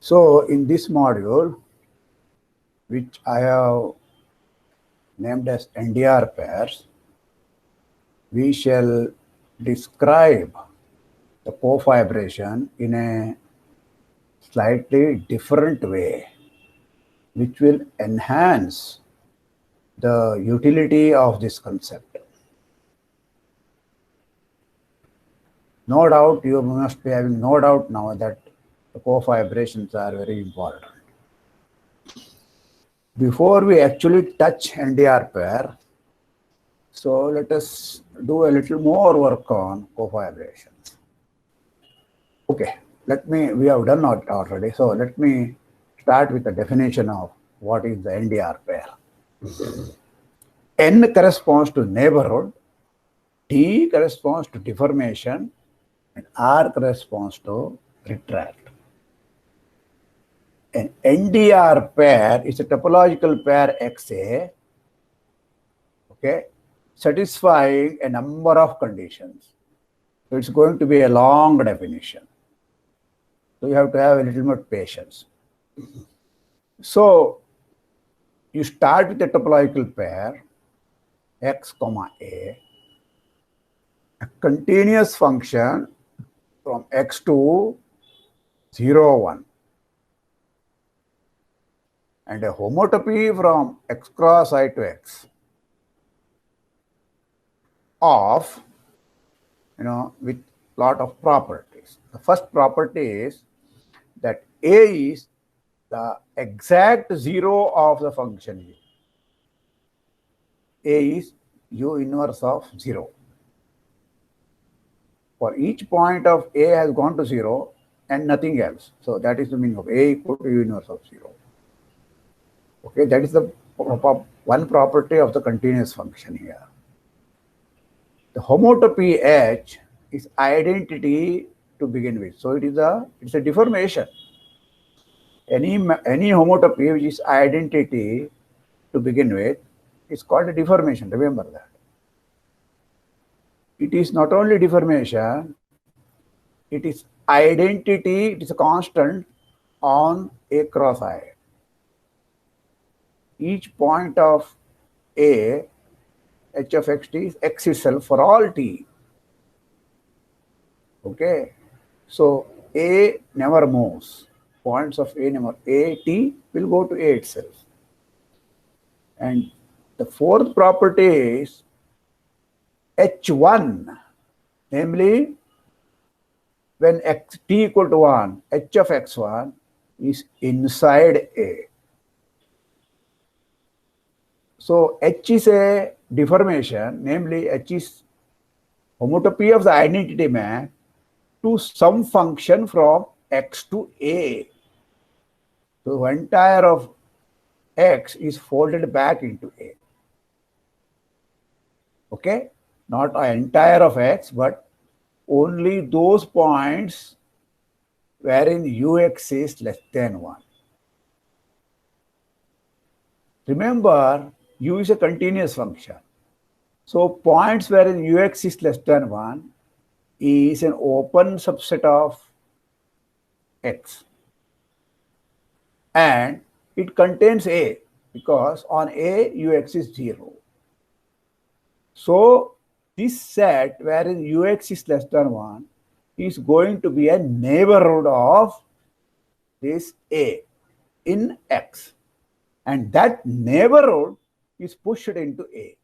So in this module, which I have named as NDR pairs, we shall describe the cofibration in a slightly different way, which will enhance the utility of this concept. No doubt, you must be having no doubt now that the cofibrations are very important. Before we actually touch NDR pair, so let us do a little more work on cofibrations. Okay, we have done it already, so let me start with the definition of what is the NDR pair. N corresponds to neighborhood, T corresponds to deformation, and R corresponds to retract. An NDR pair is a topological pair XA, okay, satisfying a number of conditions. So it's going to be a long definition. So you have to have a little more patience. So you start with a topological pair X comma A, a continuous function from X to 0, 1, and a homotopy from X cross I to X of, with lot of properties. The first property is that A is the exact zero of the function U. A is U inverse of 0. For each point of A has gone to 0 and nothing else. So that is the meaning of A equal to U inverse of 0. Okay, that is the one property of the continuous function here. The homotopy H is identity to begin with. So it's a deformation. Any homotopy which is identity to begin with is called a deformation. Remember that. It is not only deformation, it is identity, it is a constant on A cross I. Each point of A, H of X T is X itself for all T. Okay. So A never moves. Points of A never. A T will go to A itself. And the fourth property is H1, namely when T equal to 1, H of X1 is inside A. So H is a deformation, namely H is homotopy of the identity map to some function from X to A. So the entire of X is folded back into A. Okay? Not an entire of X, but only those points wherein Ux is less than 1. Remember, U is a continuous function. So points wherein Ux is less than 1 is an open subset of X. And it contains A because on A, Ux is 0. So this set wherein Ux is less than 1 is going to be a neighborhood of this A in X. And that neighborhood is pushed into A.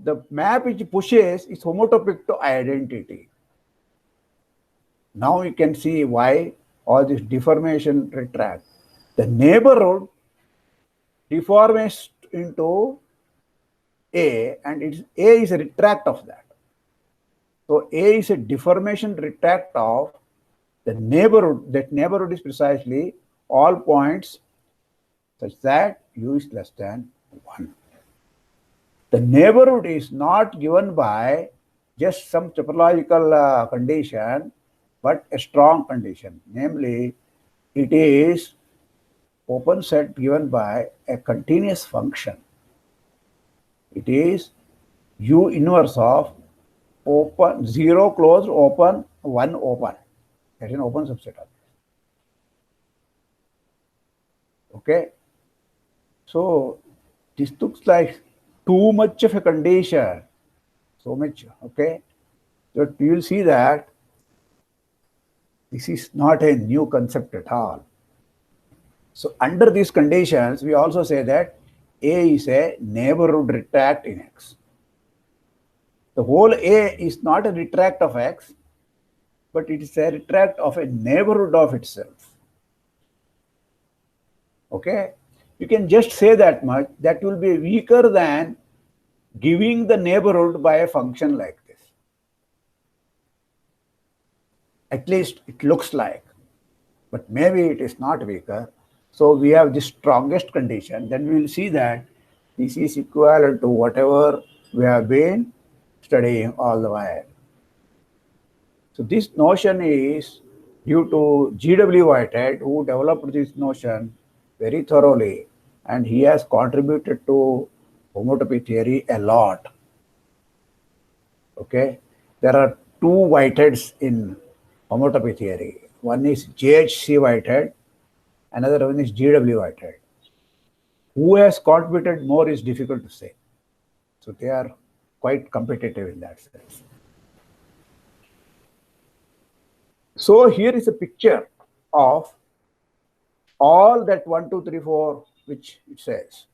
The map which pushes is homotopic to identity. Now you can see why all this deformation retract. The neighborhood deforms into A, and A is a retract of that. So A is a deformation retract of the neighborhood. That neighborhood is precisely all points such that U is less than 1. The neighborhood is not given by just some topological condition, but a strong condition. Namely, it is open set given by a continuous function. It is U inverse of open 0 closed, open 1 open. That is an open subset of this. Okay. So this looks like too much of a condition. So much. Okay. But you will see that this is not a new concept at all. So under these conditions, we also say that A is a neighborhood retract in X. The whole A is not a retract of X, but it is a retract of a neighborhood of itself. Okay? You can just say that much. That will be weaker than giving the neighborhood by a function like this. At least it looks like, but maybe it is not weaker. So we have the strongest condition. Then we will see that this is equivalent to whatever we have been studying all the while. So this notion is due to G.W. Whitehead, who developed this notion very thoroughly, and he has contributed to homotopy theory a lot. Okay, there are two Whiteheads in homotopy theory. One is J.H.C. Whitehead, another one is G.W. Whitehead. Who has contributed more is difficult to say. So they are quite competitive in that sense. So here is a picture of all that 1, 2, 3, 4, which it says.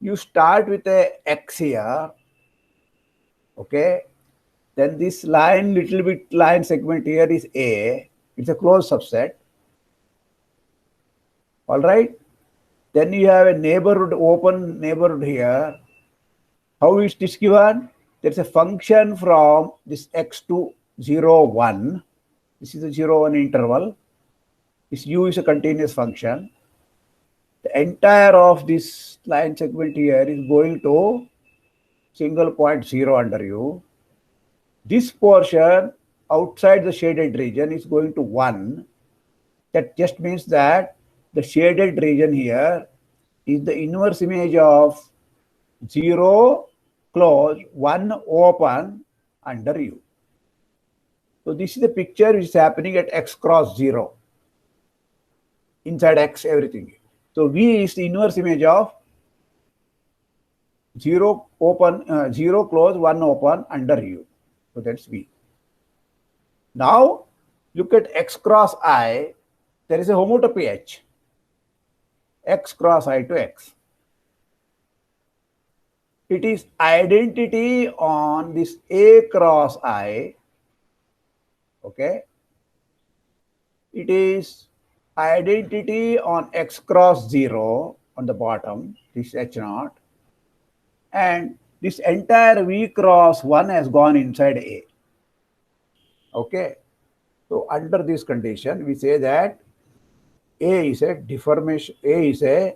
You start with a X here, okay? Then this line, little bit line segment here is A. It's a closed subset. All right? Then you have a neighborhood, open neighborhood here. How is this given? There's a function from this X to 0, 1. This is a 0, 1 interval. This U is a continuous function. The entire of this line segment here is going to single point 0 under U. This portion outside the shaded region is going to 1. That just means that the shaded region here is the inverse image of 0 closed, 1 open under U. So this is the picture which is happening at X cross 0. Inside X, everything. So V is the inverse image of 0 open, 0 closed, 1 open under U. So that's V. Now look at X cross I. There is a homotopy H. X cross I to X. It is identity on this A cross I. Okay. It is identity on X cross 0 on the bottom, this H0, and this entire V cross 1 has gone inside A. Okay. So under this condition, we say that A is a deformation, A is a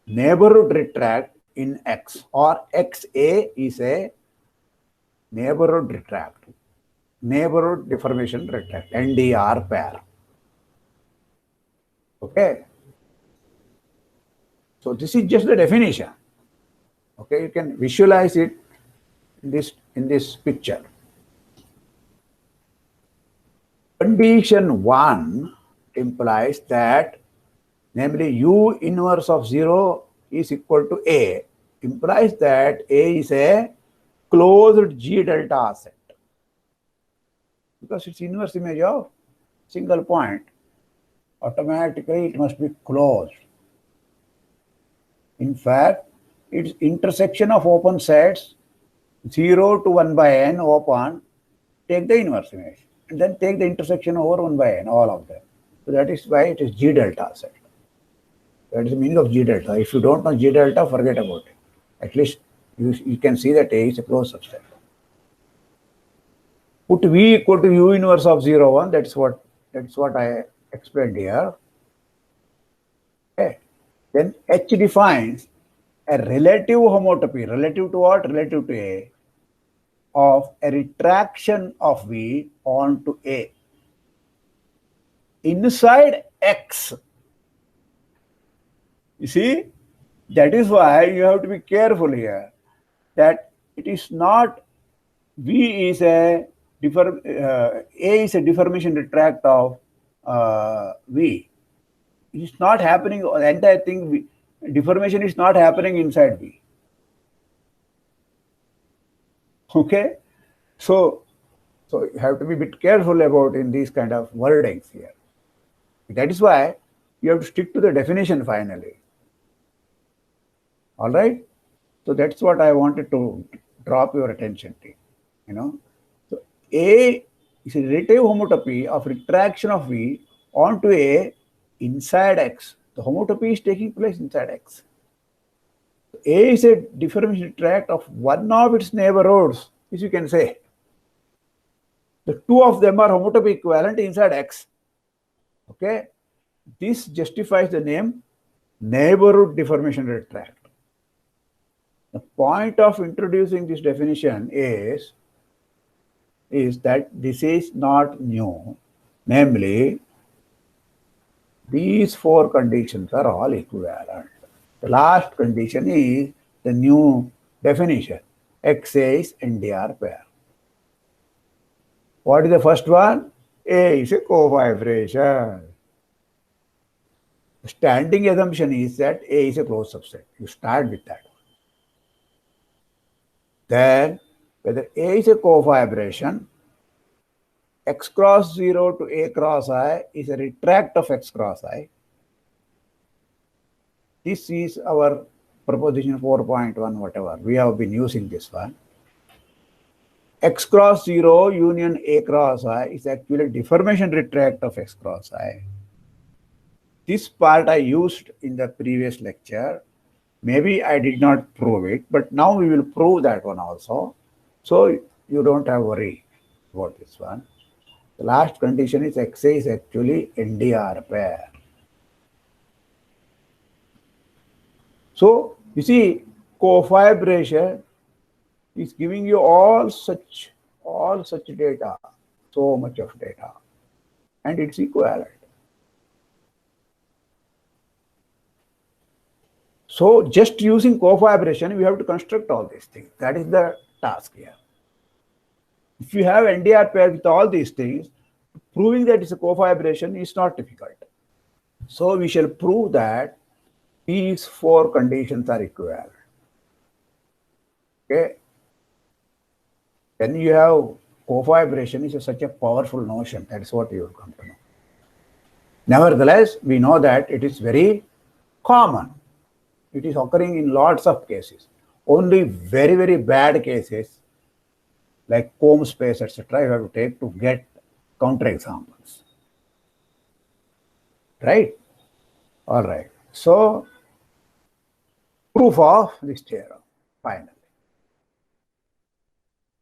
neighborhood retract in X, or XA is a neighborhood retract, neighborhood deformation retract, NDR pair. Okay. So this is just the definition. Okay, you can visualize it in this picture. Condition 1 implies that, namely U inverse of 0 is equal to A, implies that A is a closed G delta set, because it's inverse image of single point. Automatically it must be closed. In fact, its intersection of open sets 0 to 1 by n open, take the inverse image, and then take the intersection over 1 by n, all of them. So that is why it is G delta set. That is the meaning of G delta. If you don't know G delta, forget about it. At least you can see that A is a closed subset. Put V equal to U inverse of 0, 1. That's what I explained here. Okay. Then H defines a relative homotopy, relative to what? Relative to A, of a retraction of V onto A inside X. You see, that is why you have to be careful here, that it is not V is a A is a deformation retract of V. It's not happening, the entire thing, deformation is not happening inside V. Okay? So you have to be a bit careful about in these kind of wordings here. That is why you have to stick to the definition finally. All right? So that's what I wanted to drop your attention to. So A is a relative homotopy of retraction of V onto A inside X. The homotopy is taking place inside X. A is a deformation retract of one of its neighborhoods, as you can say. The two of them are homotopy equivalent inside X. Okay? This justifies the name neighborhood deformation retract. The point of introducing this definition is that this is not new. Namely, these four conditions are all equivalent. The last condition is the new definition. XA is NDR pair. What is the first one? A is a covibration. The standing assumption is that A is a closed subset. You start with that one. Then, whether A is a cofibration, X cross 0 to A cross I is a retract of X cross I. This is our proposition 4.1, whatever. We have been using this one. X cross 0 union A cross I is actually a deformation retract of X cross I. This part I used in the previous lecture. Maybe I did not prove it, but now we will prove that one also. So you don't have worry about this one. The last condition is XA is actually NDR pair. So you see, cofibration is giving you all such data, so much of data, and it's equivalent. So just using cofibration, we have to construct all these things. That is the task here. If you have NDR pair with all these things, proving that it's a cofibration is not difficult. So we shall prove that these four conditions are equivalent. Okay. When you have cofibration is such a powerful notion. That is what you will come to know. Nevertheless, we know that it is very common. It is occurring in lots of cases. Only very, very bad cases like comb space, etc., you have to take to get counterexamples. Right? All right. So, proof of this theorem, finally.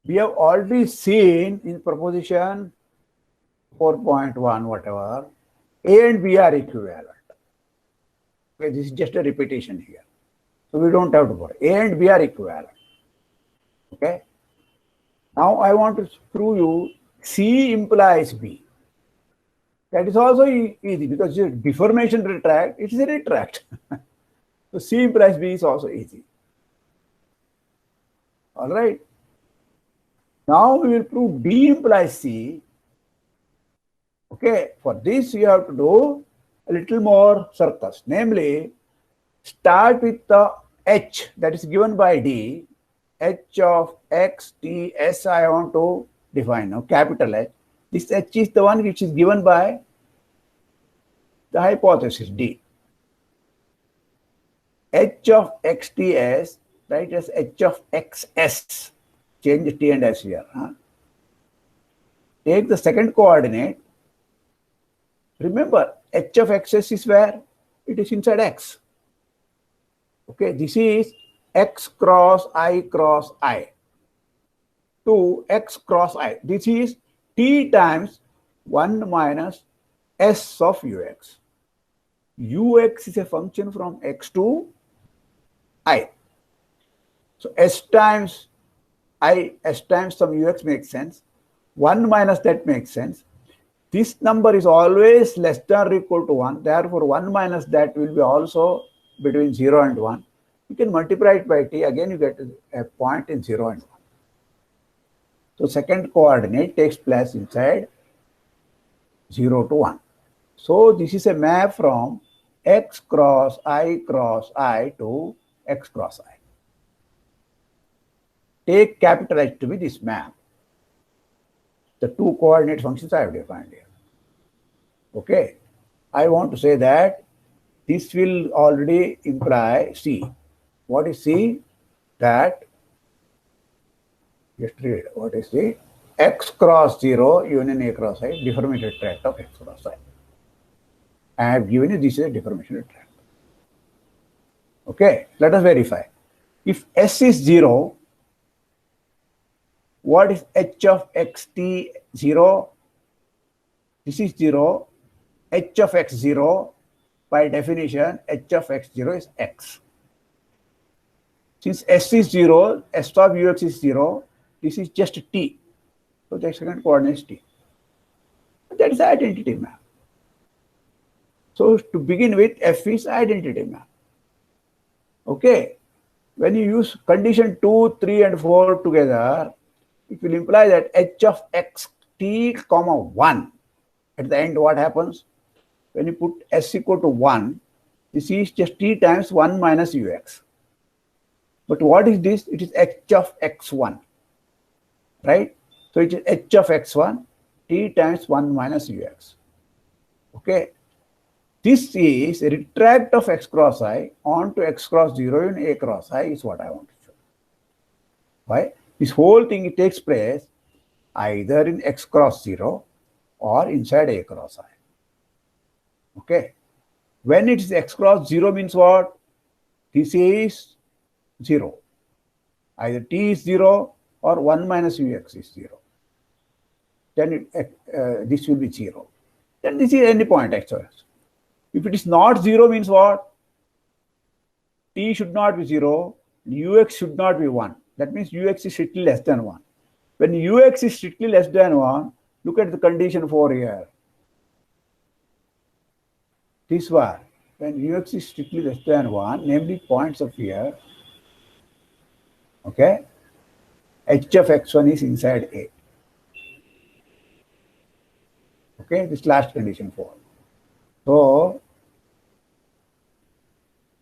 We have already seen in proposition 4.1, whatever, A and B are equivalent. Okay, this is just a repetition here. So we don't have to worry. A and B are equivalent. Okay. Now I want to prove you C implies B. That is also easy because your deformation retract, it is a retract. So C implies B is also easy. All right. Now we will prove D implies C. Okay. For this you have to do a little more circus. Namely, start with the H that is given by D. H of X, T, S I want to define now, capital H. This H is the one which is given by the hypothesis D. H of XTS, write as H of XS. Change T and S here. Take the second coordinate. Remember, H of XS is where? It is inside X. Okay, this is X cross I to X cross I. This is T times 1 minus S of Ux. Ux is a function from X to I. So S times I, S times some Ux makes sense. 1 minus that makes sense. This number is always less than or equal to 1. Therefore, 1 minus that will be also between 0 and 1. You can multiply it by T. Again, you get a point in 0 and 1. So second coordinate takes place inside 0 to 1. So this is a map from x cross I to x cross I. Take capital H to be this map. The two coordinate functions I have defined here. Okay. I want to say that this will already imply C. What is C? That, just read, what is C? X cross 0 union A cross I, deformation retract of X cross I. I have given you this is a deformation retract. Okay, let us verify. If S is 0, what is H of xt 0? This is 0. H of x 0, by definition, H of x 0 is x. Since S is 0, S of ux is 0, this is just t. So the second coordinate is t. That is identity map. So to begin with, F is identity map. Okay. When you use condition 2, 3, and 4 together, it will imply that H of x t comma 1. At the end, what happens? When you put S equal to 1, this is just t times 1 minus ux. But what is this? It is H of x1, right? So it is H of x1, t times 1 minus ux. Okay. This is a retract of x cross I onto x cross 0 in A cross I is what I want to show. Why? This whole thing, it takes place either in x cross 0 or inside A cross I. Okay. When it is x cross 0 means what? This is 0. Either t is 0 or 1 minus ux is 0. Then this will be 0. Then this is any point x or x. If it is not 0 means what? T should not be 0, ux should not be 1. That means ux is strictly less than 1. When ux is strictly less than 1, look at the condition 4 here. This one, when ux is strictly less than 1, namely points of here, okay, h of x1 is inside A. Okay, this last condition 4. So,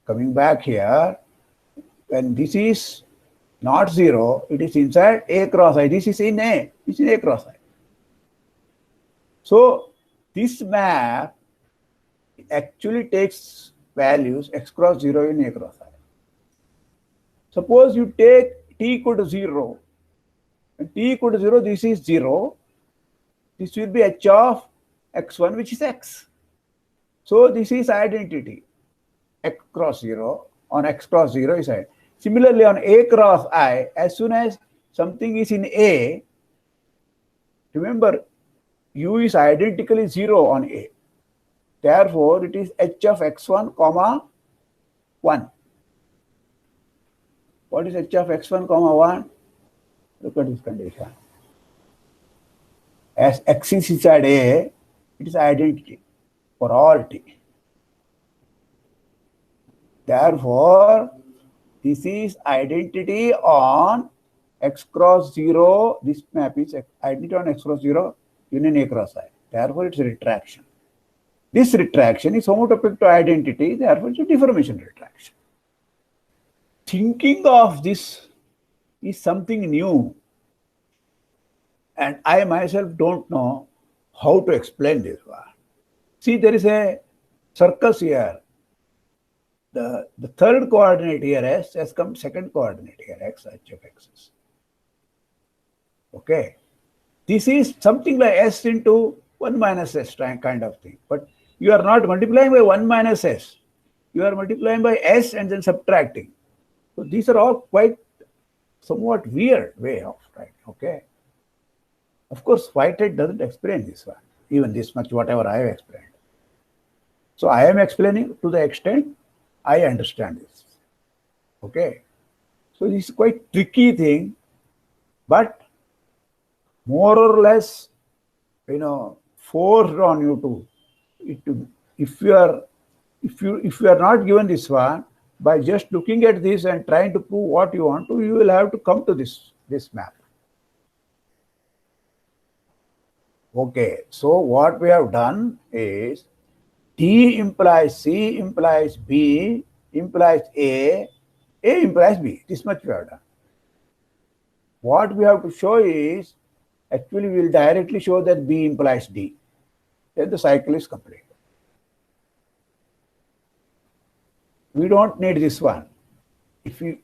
coming back here, when this is not 0, it is inside A cross I. This is in A. It's in A cross I. So, this map actually takes values x cross 0 in A cross I. Suppose you take t equal to 0. When t equal to 0, this is 0. This will be h of x1, which is x. So this is identity. X cross 0 on x cross 0 is identity. Similarly, on A cross I, as soon as something is in A, remember, u is identically 0 on A. Therefore, it is h of x1 comma 1. What is h of x1 comma 1? Look at this condition. As x is inside A, it is identity for all t. Therefore, this is identity on x cross 0. This map is identity on x cross 0 union A cross I. Therefore, it's a retraction. This retraction is homotopic to identity. Therefore, it's a deformation retraction. Thinking of this is something new. And I myself don't know how to explain this one. See, there is a circus here. The third coordinate here, S, has come second coordinate here, x, h of x. Okay. This is something like S into 1 minus S kind of thing. But you are not multiplying by 1 minus S. You are multiplying by S and then subtracting. So these are all quite somewhat weird way of writing. Okay. Of course, Whitehead doesn't explain this one, even this much, whatever I have explained. So I am explaining to the extent I understand this. Okay. So this is quite tricky thing, but more or less, forced on you to, if you are not given this one, by just looking at this and trying to prove what you want to, you will have to come to this map. Okay, so what we have done is D implies C implies B implies A implies B. This much we have done. What we have to show is, actually we will directly show that B implies D. Then the cycle is complete. We don't need this one. If you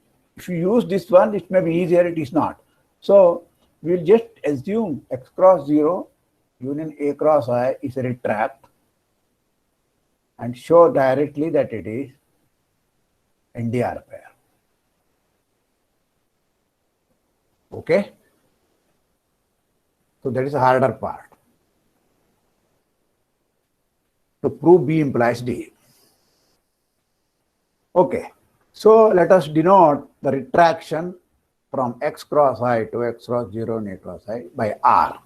use this one, it may be easier, it is not. So we'll just assume X cross 0 union A cross I is a retract and show directly that it is NDR pair. Okay? So that is the harder part. To prove B implies D. Okay. So let us denote the retraction from X cross I to X cross 0 and A cross I by R.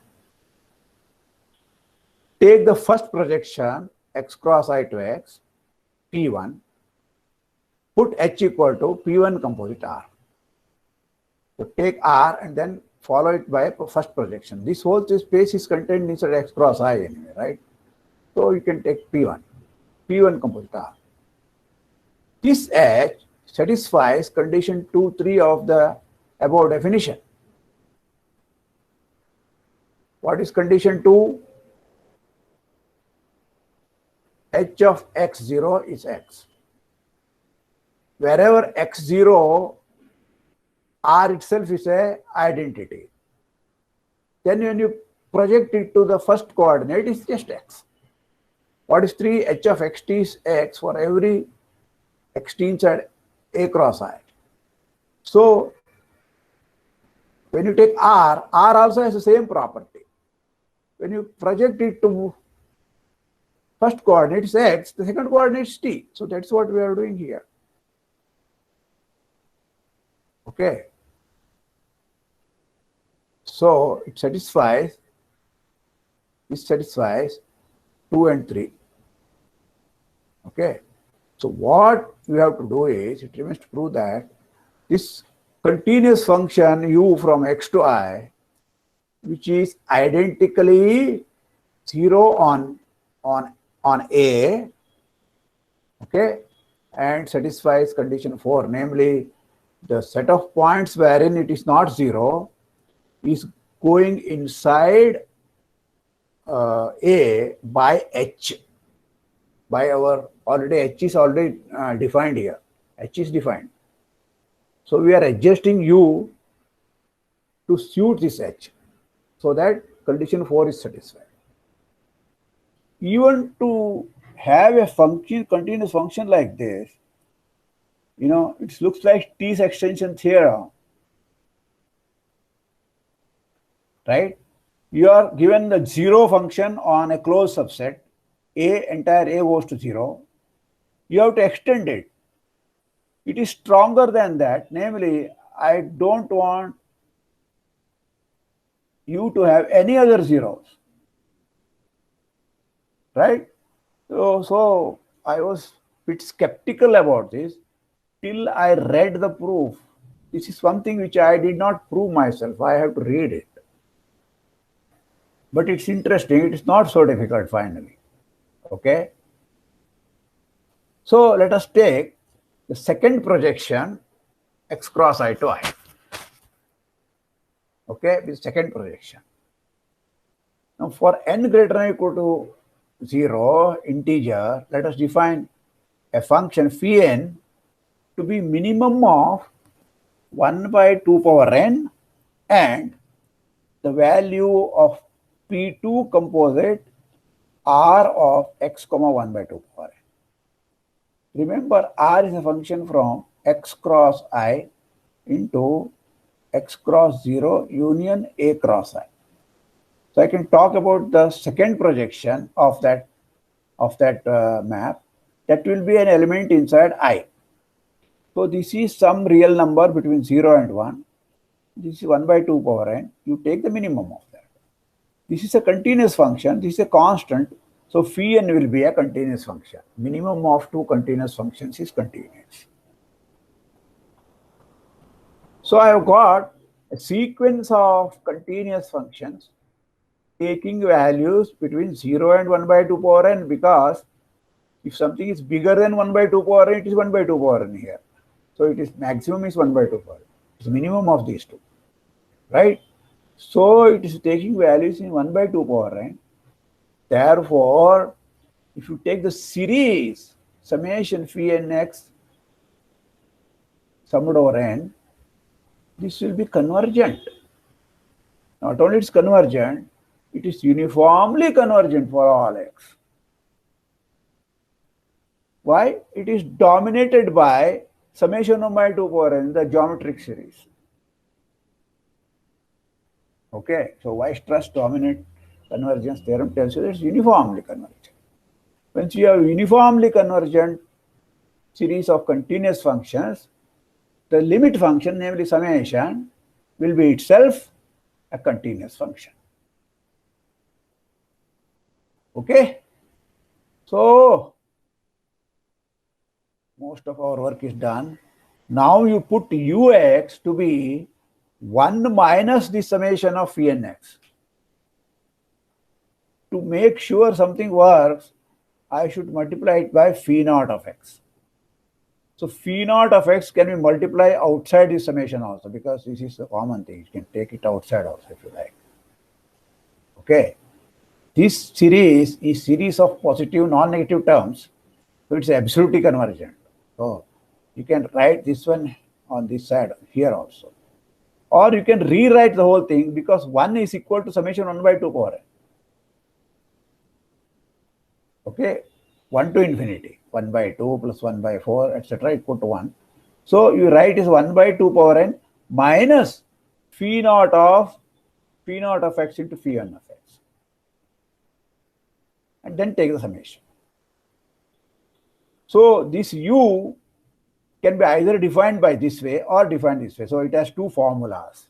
Take the first projection X cross I to X, P1, put H equal to P1 composite R. So take R and then follow it by a first projection. This whole space is contained inside X cross I anyway, right? So you can take P1 composite R. This H satisfies condition 2, 3 of the above definition. What is condition 2? H of X0 is X. Wherever X0, R itself is a identity. Then when you project it to the first coordinate, it's just X. What is 3? H of Xt is X for every Xt inside A cross I. So when you take R also has the same property. When you project it to first coordinate is X, the second coordinate is T. So that's what we are doing here. Okay. So it satisfies, this satisfies 2 and 3. Okay. So what we have to do is, it remains to prove that this continuous function u from X to I, which is identically 0 on A, okay, and satisfies condition 4, namely the set of points wherein it is not 0 is going inside A by H, by our already H is already defined here. H is defined. So we are adjusting U to suit this H so that condition 4 is satisfied. Even to have a function, continuous function like this, you know, it looks like T's extension theorem, right? You are given the 0 function on a closed subset, entire A goes to 0. You have to extend it. It is stronger than that, namely, I don't want you to have any other zeros, right? So I was a bit skeptical about this till I read the proof. This is something which I did not prove myself. I have to read it. But it's interesting. It is not so difficult finally. Okay. So let us take the second projection, X cross I to I. Okay, this second projection. Now for n greater than or equal to 0 integer, let us define a function phi n to be minimum of 1 by 2 power n and the value of P2 composite R of x comma 1 by 2 power n. Remember, R is a function from X cross I into X cross 0 union A cross I. So I can talk about the second projection of that map. That will be an element inside I. So this is some real number between 0 and 1. This is 1 by 2 power n. You take the minimum of that. This is a continuous function. This is a constant. So phi n will be a continuous function. Minimum of two continuous functions is continuous. So I have got a sequence of continuous functions taking values between 0 and 1 by 2 power n, because if something is bigger than 1 by 2 power n, it is 1 by 2 power n here. So it is maximum is 1 by 2 power n. It's minimum of these two, right? So it is taking values in 1 by 2 power n. Therefore, if you take the series summation phi nx summed over n, this will be convergent. Not only it's convergent, it is uniformly convergent for all x. Why? It is dominated by summation 1 by 2 power n, the geometric series. Okay, so Weierstrass dominant convergence theorem tells you that it's uniformly convergent. Once you have uniformly convergent series of continuous functions, the limit function, namely summation, will be itself a continuous function. Okay, so most of our work is done. Now you put ux to be 1 minus the summation of phi nx. To make sure something works, I should multiply it by phi naught of x. So phi naught of x can be multiplied outside the summation also, because this is a common thing. You can take it outside also if you like. Okay. This series is series of positive non-negative terms, so it's absolutely convergent. So you can write this one on this side here also. Or you can rewrite the whole thing, because 1 is equal to summation 1 by 2 power n. Okay, 1 to infinity, 1 by 2 plus 1 by 4, etc. equal to 1. So you write is 1 by 2 power n minus phi naught of x into phi n of x. And then take the summation. So this u can be either defined by this way or defined this way. So it has two formulas.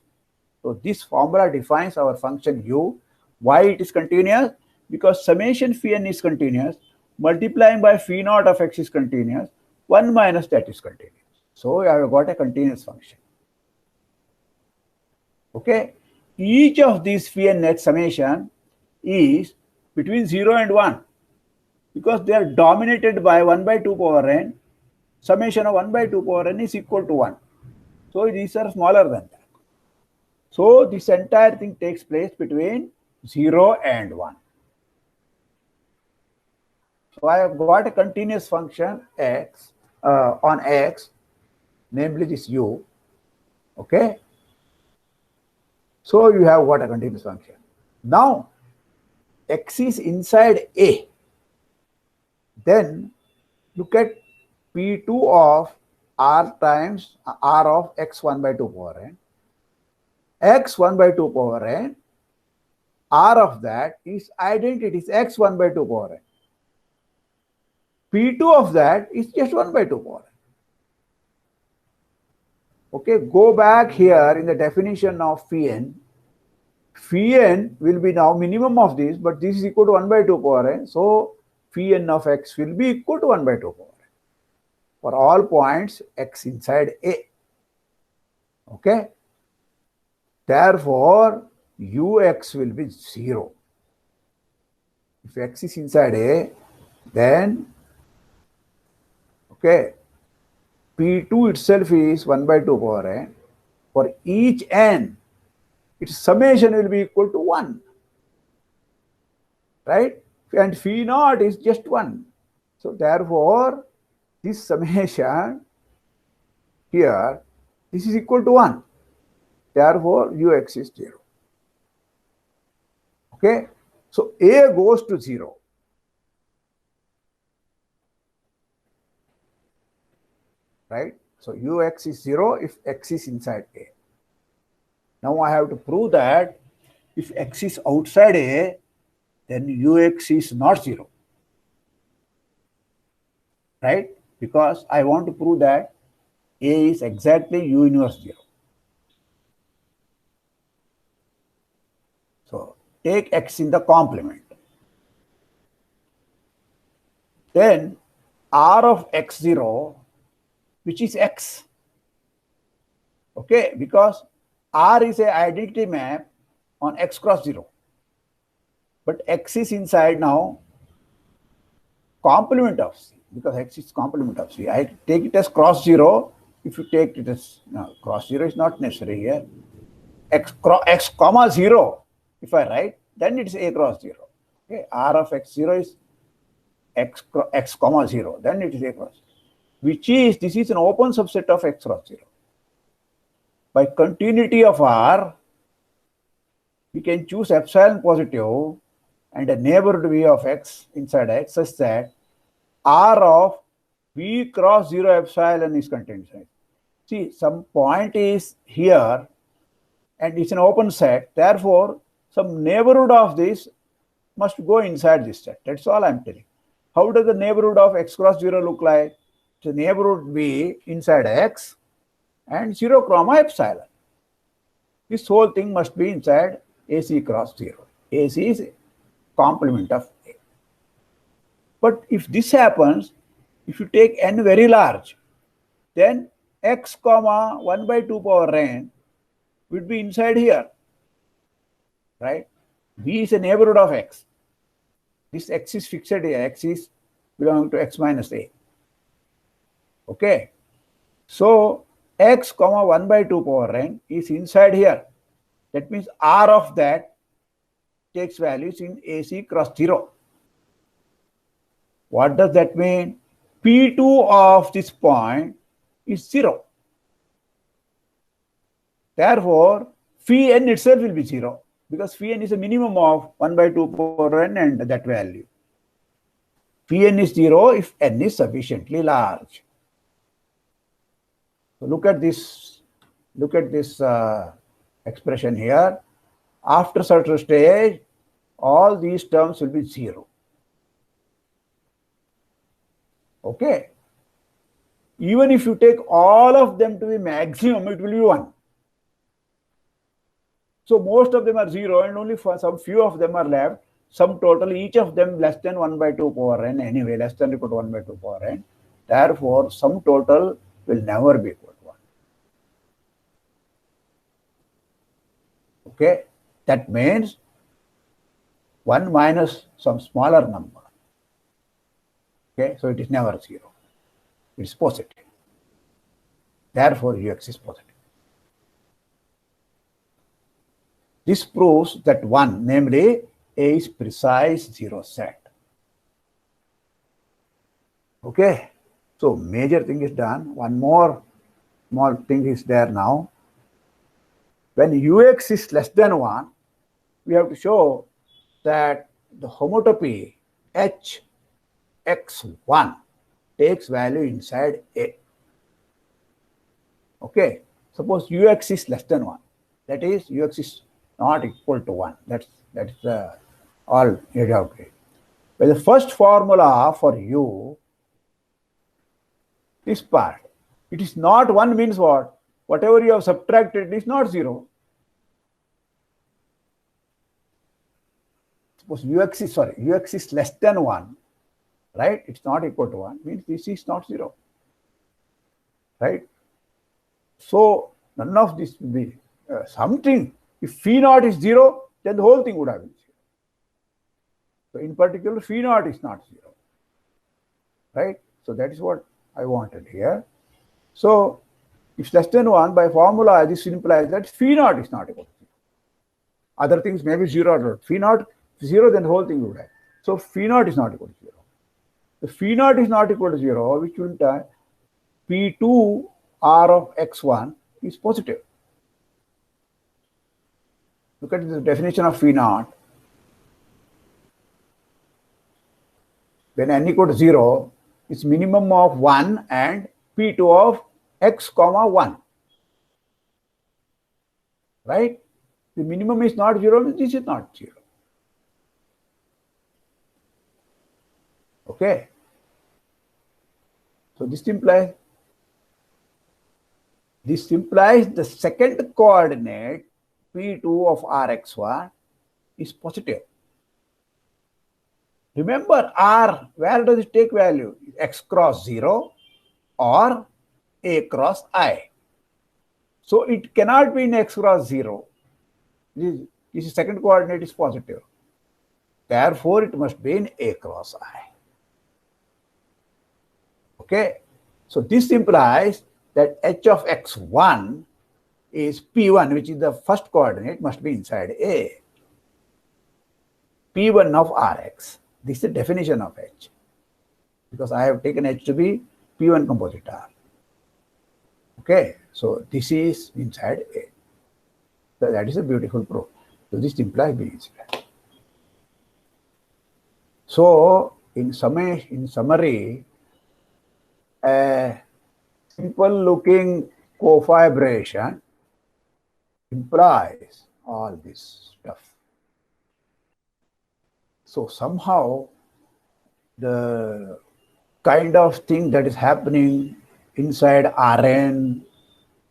So this formula defines our function u. Why it is continuous? Because summation phi n is continuous, multiplying by phi naught of x is continuous, 1 minus that is continuous. So I have got a continuous function. Okay, each of these phi n x summation is between 0 and 1, because they are dominated by 1 by 2 power n. Summation of 1 by 2 power n is equal to 1. So these are smaller than that. So this entire thing takes place between 0 and 1. So I have got a continuous function x on x, namely this u. Okay. So you have got a continuous function. Now x is inside A. Then look at P2 of r times r of x 1 by 2 power n. X 1 by 2 power n, r of that is identity, is x 1 by 2 power n. P2 of that is just 1 by 2 power n. Okay, go back here in the definition of phi n. Phi n will be now minimum of this, but this is equal to 1 by 2 power n. So phi n of x will be equal to 1 by 2 power n for all points x inside A. Okay. Therefore, ux will be 0. If x is inside A, then okay, P2 itself is 1 by 2 power n. For each n, its summation will be equal to 1. Right? And phi naught is just 1. So therefore, this summation here, this is equal to 1. Therefore, ux is 0. Okay? So A goes to 0. Right? So ux is 0 if x is inside A. Now I have to prove that if x is outside A, then ux is not 0. Right? Because I want to prove that A is exactly u inverse 0. So take x in the complement. Then r of x0, which is x. Okay, because R is a identity map on x cross 0. but x is inside now complement of C, because x is complement of C. I take it as cross 0. If you take it as, no, cross 0 is not necessary here. X comma 0, if I write, then it's A cross 0. Okay, R of x0 is x comma 0, then it is A cross 0, which is, this is an open subset of x cross 0. By continuity of R, we can choose epsilon positive and a neighborhood V of x inside X such that R of V cross 0 epsilon is contained inside. See, some point is here and it's an open set. Therefore, some neighborhood of this must go inside this set. That's all I'm telling. How does the neighborhood of x cross 0 look like? The neighborhood will be inside X and 0 comma epsilon. This whole thing must be inside AC cross 0. AC is complement of A. But if this happens, if you take n very large, then x comma 1 by 2 power n would be inside here, right? V is a neighborhood of x. This x is fixed here. X is belonging to x minus A. Okay. So x comma 1 by 2 power n is inside here. That means R of that takes values in AC cross 0. What does that mean? P2 of this point is 0. Therefore, phi n itself will be 0, because phi n is a minimum of 1 by 2 power n and that value. Phi n is 0 if n is sufficiently large. So look at this expression here. After certain stage, all these terms will be 0. Okay. Even if you take all of them to the maximum, it will be 1. So most of them are 0 and only for some few of them are left. Sum total, each of them less than 1 by 2 power n, anyway, less than or equal to 1 by 2 power n. Therefore, sum total will never be equal to 1. Okay, that means 1 minus some smaller number. Okay, so it is never 0. It is positive. Therefore, Ux is positive. This proves that 1, namely A is precise 0 set. Okay, so major thing is done. One more small thing is there now. When Ux is less than 1, we have to show that the homotopy Hx1 takes value inside A. Okay, suppose Ux is less than 1. That is, Ux is not equal to 1. That's all you have to. But the first formula for U, this part, it is not 1 means what? Whatever you have subtracted is not 0. Suppose Ux is less than 1, right? It's not equal to 1, means this is not 0, right? So none of this will be something. If phi naught is 0, then the whole thing would have been 0. So in particular, phi naught is not 0, right? So that is what I wanted here. So if less than 1, by formula, this implies that phi naught is not equal to 0. Other things may be 0 or not. Phi naught 0, then the whole thing would have. So phi naught is not equal to 0. The phi naught is not equal to 0, which will imply P2 R of x1 is positive. Look at the definition of phi naught. When n equal to 0, it's minimum of 1 and P2 of x comma 1. Right? The minimum is not 0, this is not 0. Okay. So this implies the second coordinate P2 of Rx1 is positive. Remember R, where does it take value? X cross 0 or A cross I. So it cannot be in X cross 0. This is second coordinate is positive. Therefore, it must be in A cross I. Okay. So this implies that h of x1 is P1, which is the first coordinate, must be inside A. P1 of Rx. This is the definition of H. Because I have taken H to be P1 composite R. Okay, so this is inside A. So that is a beautiful proof. So this implies B inside. So in summary, a simple looking cofibration implies all this stuff. So somehow the kind of thing that is happening inside Rn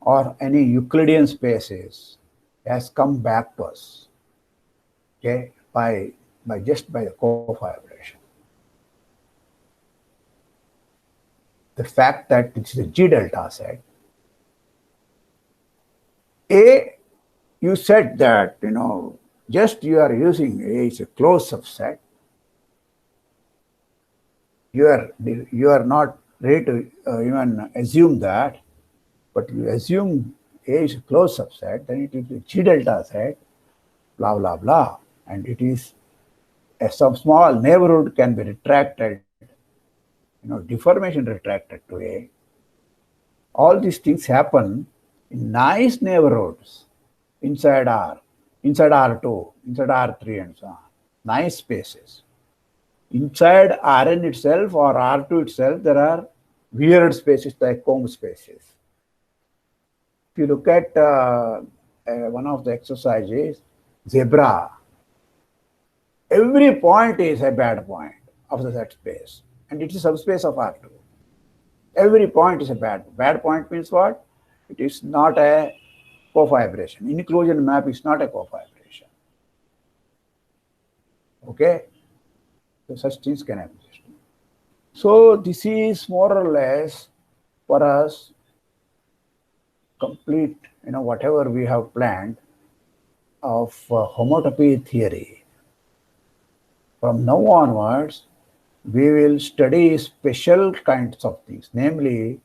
or any Euclidean spaces has come back to us, okay, by the cofibration. The fact that this is a G delta set. A, you said that, just you are using A is a closed subset. You are not ready to even assume that, but you assume A is a closed subset, then it is a G delta set, blah, blah, blah. And it is some small neighborhood can be retracted, deformation retracted to A. All these things happen in nice neighborhoods inside R, inside R2, inside R3 and so on. Nice spaces. Inside Rn itself or R2 itself, there are weird spaces like Kong spaces. If you look at one of the exercises, zebra, every point is a bad point of the set space, and it is subspace of R2. Every point is a bad point means what? It is not a cofibration. Inclusion map is not a cofibration. Okay? So such things can exist. So this is more or less for us complete, whatever we have planned of homotopy theory. From now onwards, we will study special kinds of things. Namely,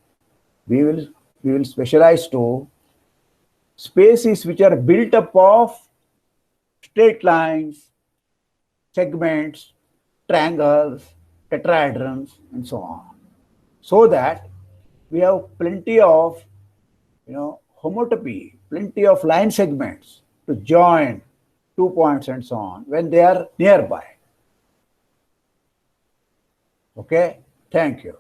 we will specialize to spaces which are built up of straight lines, segments, triangles, tetrahedrons, and so on. So that we have plenty of, homotopy, plenty of line segments to join 2 points and so on when they are nearby. Okay, thank you.